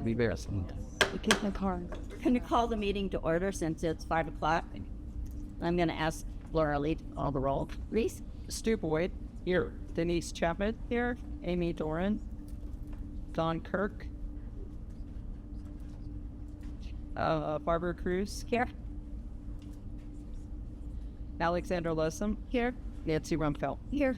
be very soon. Keep my car. Can you call the meeting to order since it's 5 o'clock? I'm going to ask Laura Lee to call the roll. Reese? Stu Boyd. Here. Denise Chapman. Here. Amy Doran. Don Kirk. Barbara Cruz. Here. Alexander Lessem. Here. Nancy Rumpfeld. Here.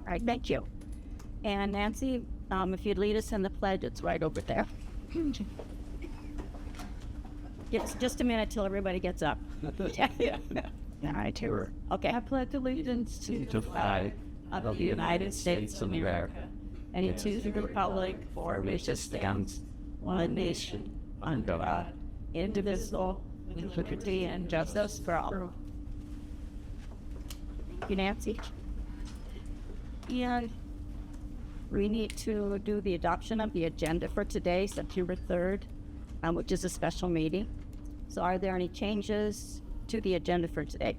All right, thank you. And Nancy, if you'd lead us in the pledge, it's right over there. It's just a minute till everybody gets up. Yeah. All right, here. Okay. I pledge allegiance to the flag of the United States of America and to the republic for which it stands, one nation, under God, indivisible, with liberty and justice for all. Thank you, Nancy. And we need to do the adoption of the agenda for today, September 3rd, which is a special meeting. So are there any changes to the agenda for today?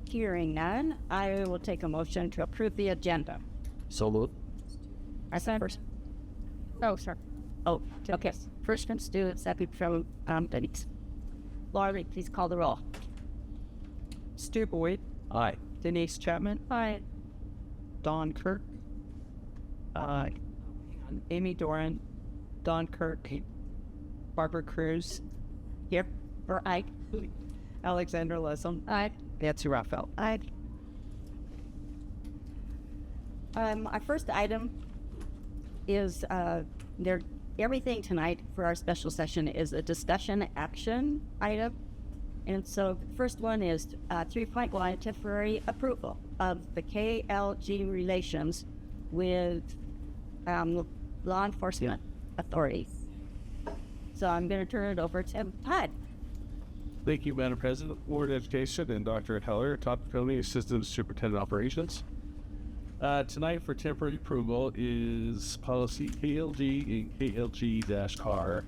Hearing none, I will take a motion to approve the agenda. So moved. I said first. Oh, sorry. Oh, okay. First from Stu, second from Denise. Laura, please call the roll. Stu Boyd. Aye. Denise Chapman. Aye. Don Kirk. Amy Doran. Don Kirk. Barbara Cruz. Here. Or aye. Alexander Lessem. Aye. Nancy Rumpfeld. Aye. Our first item is everything tonight for our special session is a discussion action item. And so the first one is 3.1 temporary approval of the KLG relations with law enforcement authorities. So I'm going to turn it over to Todd. Thank you, Madam President, Board of Education, and Dr. Heller, Top County Assistant Superintendent Operations. Tonight for temporary approval is policy KLG and KLG-R.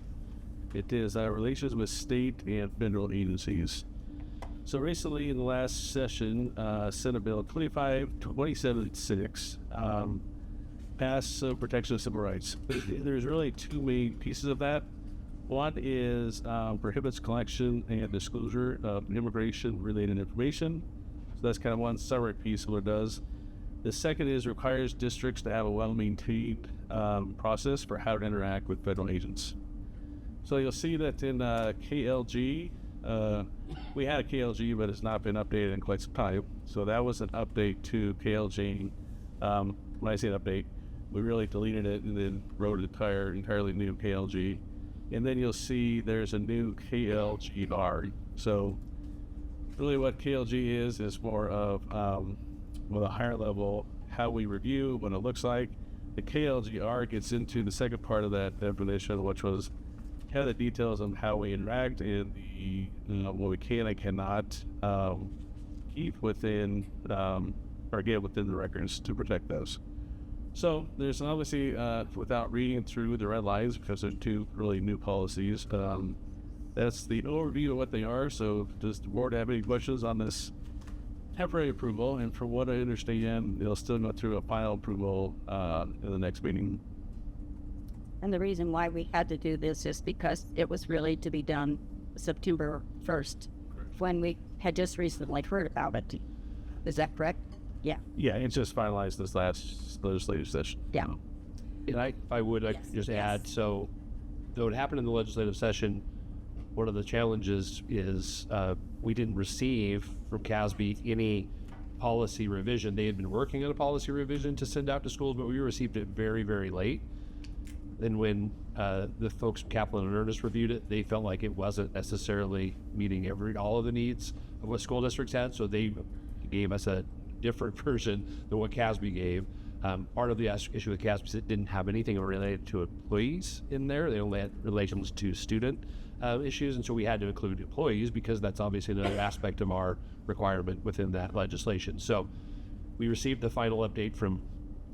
It is relations with state and federal agencies. So recently in the last session, Senate Bill 2527-6 passed protection of civil rights. There's really two main pieces of that. One is prohibits collection and disclosure of immigration-related information. So that's kind of one separate piece of what it does. The second is requires districts to have a well-maintained process for how to interact with federal agents. So you'll see that in KLG, we had a KLG, but it's not been updated in quite some time. So that was an update to KLG. When I say an update, we really deleted it and then wrote an entirely new KLG. And then you'll see there's a new KLG-R. So really what KLG is more of with a higher level, how we review, what it looks like. The KLG-R gets into the second part of that definition, which was kind of the details on how we interact and the what we can and cannot keep within or get within the records to protect those. So there's obviously, without reading through the red lines, because there's two really new policies, that's the overview of what they are. So does the board have any questions on this temporary approval? And from what I understand, they'll still go through a final approval in the next meeting. And the reason why we had to do this is because it was really to be done September 1st, when we had just recently heard about it. Is that correct? Yeah. Yeah, it's just finalized this last legislative session. Yeah. And I would just add, so though it happened in the legislative session, one of the challenges is we didn't receive from CASB any policy revision. They had been working on a policy revision to send out to schools, but we received it very, very late. Then when the folks from Kaplan and Ernest reviewed it, they felt like it wasn't necessarily meeting all of the needs of what school districts had, so they gave us a different version than what CASB gave. Part of the issue with CASB is it didn't have anything related to employees in there. They only had relations to student issues, and so we had to include employees because that's obviously another aspect of our requirement within that legislation. So we received the final update from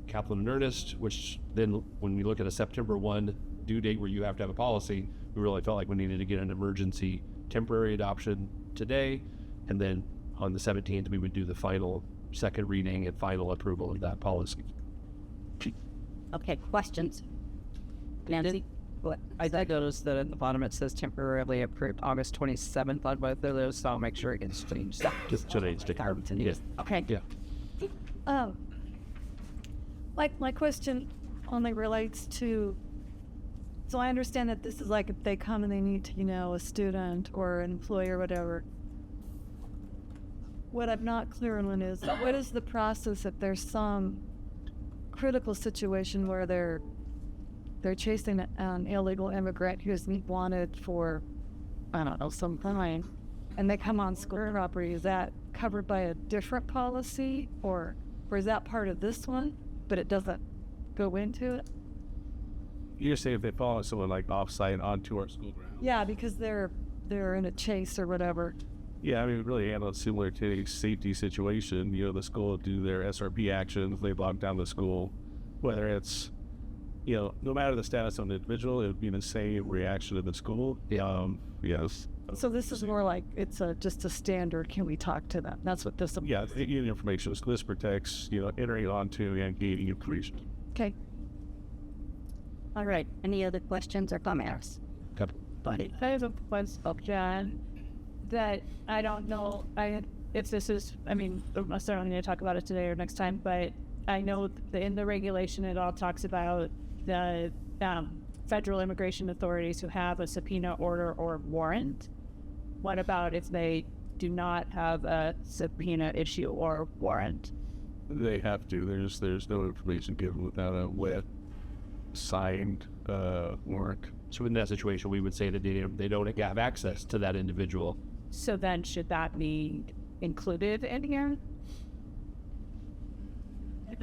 Kaplan and Ernest, which then when we look at a September 1 due date where you have to have a policy, we really felt like we needed to get an emergency temporary adoption today, and then on the 17th we would do the final second reading and final approval of that policy. Okay, questions? Nancy? I did notice that at the bottom it says temporarily approved August 27th on both of those, so I'll make sure it gets changed. Just today's date. Yeah. Okay. Yeah. My question only relates to, so I understand that this is like if they come and they need to, a student or an employee or whatever. What I'm not clear on is, what is the process if there's some critical situation where they're chasing an illegal immigrant who's wanted for, I don't know, some crime, and they come on school property? Is that covered by a different policy, or is that part of this one, but it doesn't go into it? You're saying if they follow someone like off-site onto our school ground? Yeah, because they're in a chase or whatever. Yeah, I mean, really handle it similar to a safety situation. The school will do their SRP actions. They lock down the school, whether it's, no matter the status of the individual, it would be the same reaction to the school. Yes. So this is more like it's just a standard. Can we talk to them? That's what this. Yeah, getting information. So this protects, entering onto and gaining information. Okay. All right. Any other questions or comments? I have a question that I don't know if this is, we don't necessarily need to talk about it today or next time, but I know that in the regulation it all talks about the federal immigration authorities who have a subpoena order or warrant. What about if they do not have a subpoena issue or warrant? They have to. There's no information given without a wet signed warrant. So in that situation, we would say that they don't have access to that individual. So then should that be included in here? I'd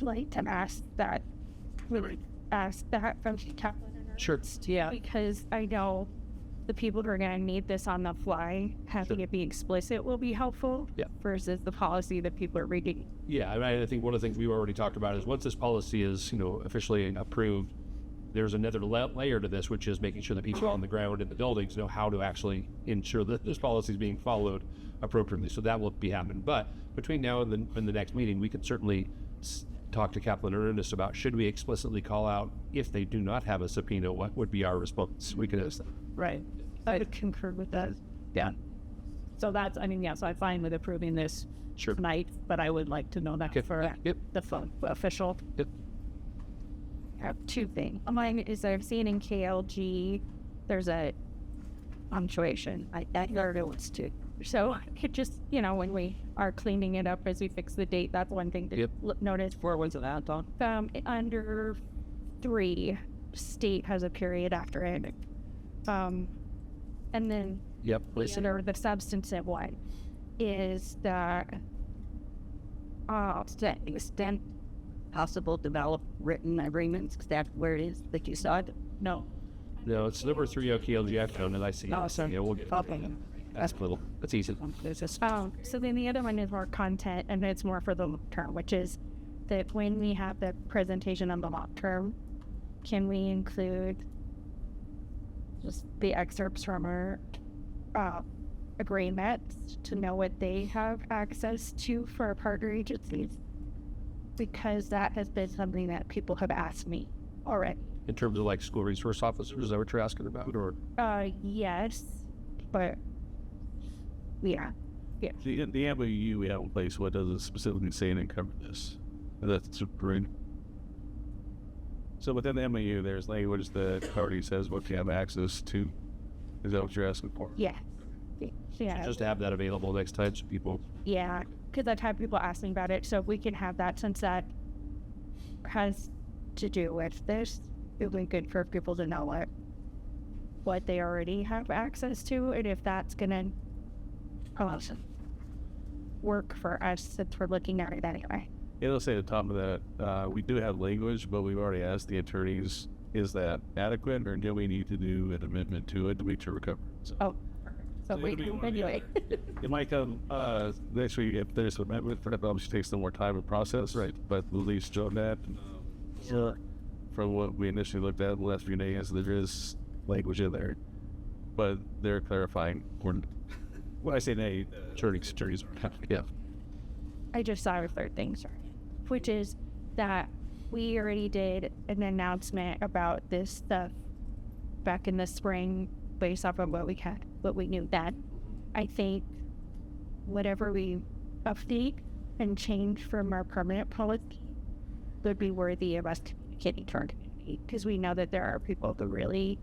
like to ask that from Kaplan. Sure. Yeah. Because I know the people who are going to need this on the fly, having it be explicit will be helpful. Yeah. Versus the policy that people are reading. Yeah, I think one of the things we've already talked about is once this policy is, officially approved, there's another layer to this, which is making sure that people on the ground in the buildings know how to actually ensure that this policy is being followed appropriately. So that will be happening. But between now and the next meeting, we can certainly talk to Kaplan and Ernest about should we explicitly call out if they do not have a subpoena, what would be our response? We could ask that. Right. I would concur with that. Yeah. So that's, so I'm fine with approving this tonight, but I would like to know that for the official. Yep. I have two things. Mine is I've seen in KLG, there's a punctuation. I heard it was two. So it just, when we are cleaning it up as we fix the date, that's one thing to notice. Where was it at, Don? Under 3, state has a period after it. And then the substantive one is the extent Possible develop written agreements. Is that where it is that you saw it? No. No, it's number 3 KLG. I found it. I see. Oh, sorry. Yeah, we'll get Okay. That's little. That's easy. So then the other one is more content, and it's more for the long term, which is that when we have the presentation on the long term, can we include just the excerpts from our agreements to know what they have access to for our partner agencies? Because that has been something that people have asked me already. In terms of like school resource officers, is that what you're asking about? Or Yes, but yeah. The MOU we have in place, what does it specifically say and cover this? That's great. So within the MOU, there's language that already says what you have access to. Is that what you're asking for? Yes. Yeah. just to have that available next time so people. Yeah, because I've had people ask me about it. So if we can have that, since that has to do with this, it would be good for people to know what they already have access to, and if that's gonna work for us since we're looking at it anyway. It'll say at the top of that, we do have language, but we've already asked the attorneys, is that adequate, or do we need to do an amendment to it to make sure we're covered? So, Oh, so we can anyway. it might come next week if there's an amendment for that. Obviously takes some more time and process, right? But at least show that. From what we initially looked at in the last few days, there is language in there, but they're clarifying. When I say they, attorneys are. Yeah. I just saw a third thing, sorry, which is that we already did an announcement about this stuff back in the spring based off of what we knew then. I think whatever we update and change from our permanent policy would be worthy of us communicating to our community, because we know that there are people who really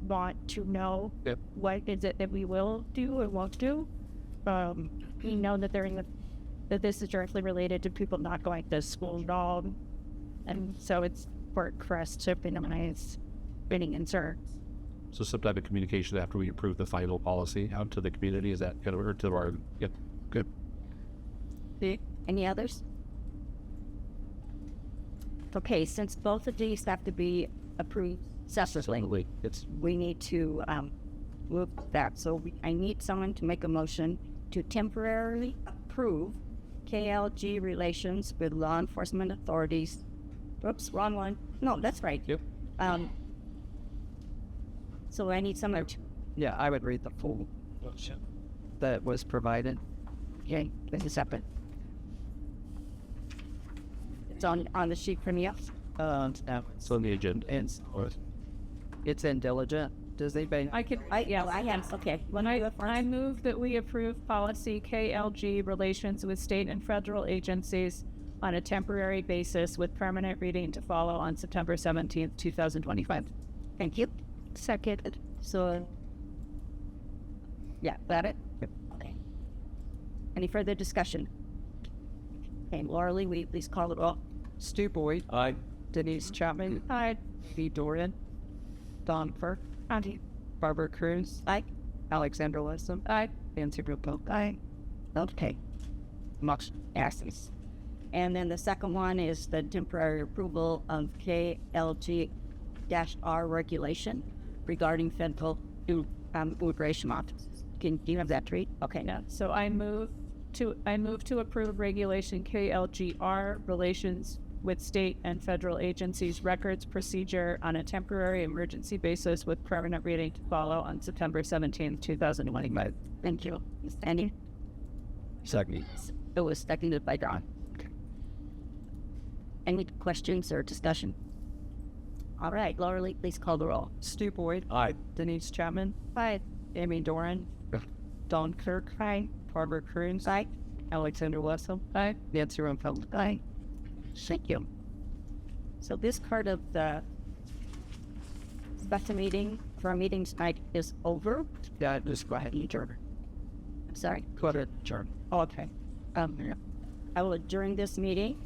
want to know Yep. what is it that we will do and won't do. We know that that this is directly related to people not going to school at all, and so it's important for us to minimize any concerns. So some type of communication after we approve the final policy out to the community, is that kind of, or to our, yep, good. Any others? Okay, since both of these have to be approved separately, we need to move that. So I need someone to make a motion to temporarily approve KLG relations with law enforcement authorities. Oops, wrong one. No, that's right. Yep. So I need someone to, Yeah, I would read the full motion that was provided. okay, this is separate. It's on the sheet from you. No, It's on the agenda. it's in diligent. Does anybody? I can. I have, okay. I move that we approve policy KLG relations with state and federal agencies on a temporary basis with permanent reading to follow on September 17th, 2025. Thank you. Second. So, yeah, got it? Okay. Any further discussion? Okay, Laura Lee, will you please call it roll? Stu Boyd. Aye. Denise Chapman. Aye. B. Dorian. Don Firk. Aye. Barbara Cruz. Aye. Alexander Wesson. Aye. Nancy Rupo. Aye. Okay. Motion passes. And then the second one is the temporary approval of KLG-R regulation regarding federal immigration offices. Do you have that, Treat? Okay. Yeah. So I move to approve regulation KLGR relations with state and federal agencies records procedure on a temporary emergency basis with permanent reading to follow on September 17th, 2025. Thank you. Any? Second. It was seconded by Don. Any questions or discussion? All right, Laura Lee, please call the roll. Stu Boyd. Aye. Denise Chapman. Aye. Amy Doran. Don Kirk. Aye. Barbara Cruz. Aye. Alexander Wesson. Aye. Nancy Rumpel. Aye. Thank you. So this part of the special meeting for our meeting tonight is over. Yeah, just go ahead and adjourn. I'm sorry. Go ahead and adjourn. Oh, okay. I will adjourn this meeting